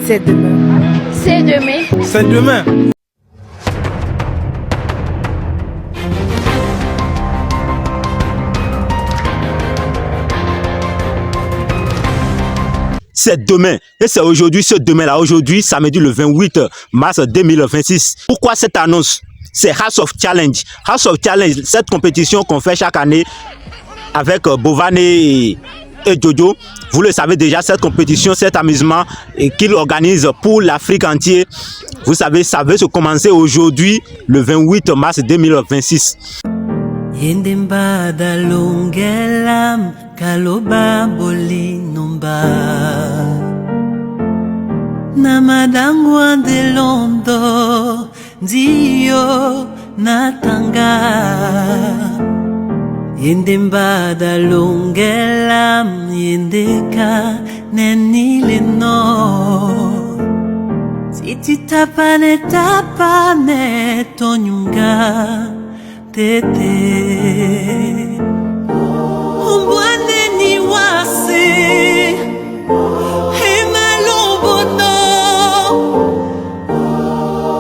C'est demain. C'est demain. C'est demain. C'est demain. Et c'est aujourd'hui, ce demain-là. Aujourd'hui, samedi le 28 mars 2026. Pourquoi cette annonce? C'est House of Challenge. House of Challenge, cette compétition qu'on fait chaque année avec Bovan et Jojo. Vous le savez déjà, cette compétition, cet amusement qu'il organise pour l'Afrique entière. Vous savez, ça veut se commencer aujourd'hui, le 28 mars 2026. Yendemba dalongelam kaloba bolinomba namadangu andelondo ndio natanga Yendemba dalongelam yendeka nenileno si tapane tonyunga tete Umbwane ni wasi Hemalobono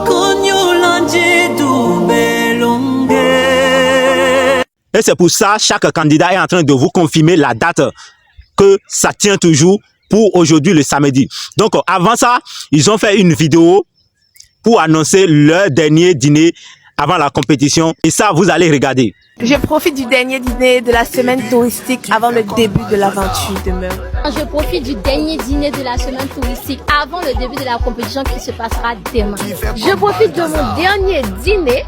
Konyo lanje dubelonge. Et c'est pour ça, chaque candidat est en train de vous confirmer la date que ça tient toujours pour aujourd'hui le samedi. Donc avant ça, ils ont fait une vidéo pour annoncer leur dernier dîner avant la compétition. Et ça, vous allez regarder. Je profite du dernier dîner de la semaine touristique avant le début de l'aventure demain. Je profite du dernier dîner de la semaine touristique avant le début de la compétition qui se passera demain. Je profite de mon dernier dîner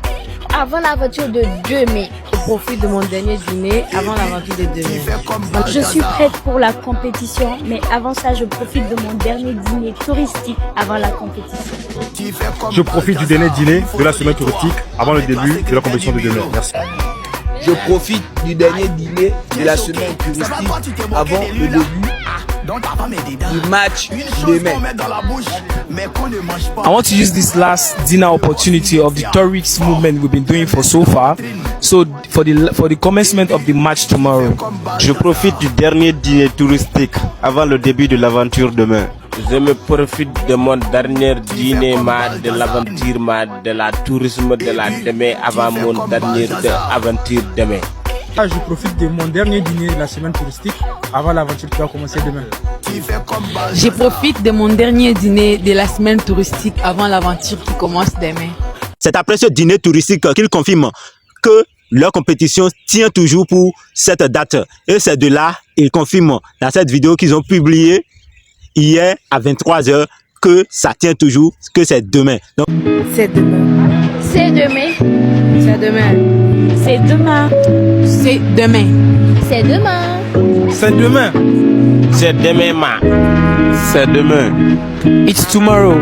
avant l'aventure de demain. Je profite de mon dernier dîner avant l'aventure de demain. Je suis prête pour la compétition, mais avant ça, je profite de mon dernier dîner touristique avant la compétition. Je profite du dernier dîner de la semaine touristique avant le début de la compétition de demain. Merci. Je profite du dernier dîner de la semaine touristique avant le début du match demain. I want to use this last dinner opportunity of the tourist movement we've been doing for so far. So for the commencement of the match tomorrow. Je profite du dernier dîner touristique avant le début de l'aventure demain. Je me profite de mon dernier dîner de l'aventure de la tourisme de la demain avant mon dernier aventure demain. Je profite de mon dernier dîner de la semaine touristique avant l'aventure qui va commencer demain. Je profite de mon dernier dîner de la semaine touristique avant l'aventure qui commence demain. C'est après ce dîner touristique qu'ils confirment que leur compétition tient toujours pour cette date. Et c'est de là, ils confirment dans cette vidéo qu'ils ont publiée hier à 23 h que ça tient toujours, que c'est demain. Donc, c'est demain. C'est demain. C'est demain. C'est demain. C'est demain. C'est demain. C'est demain. C'est demain, ma. C'est demain. It's tomorrow.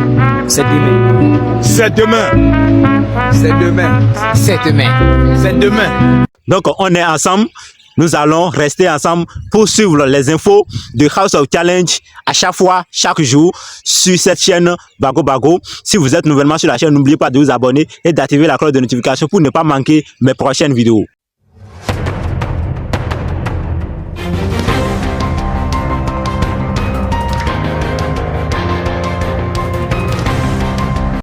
C'est demain. C'est demain. C'est demain. C'est demain. C'est demain. donc on est ensemble. Nous allons rester ensemble pour suivre les infos de House of Challenge à chaque fois, chaque jour sur cette chaîne Bago Bago. Si vous êtes nouvellement sur la chaîne, n'oubliez pas de vous abonner et d'activer la cloche de notification pour ne pas manquer mes prochaines vidéos.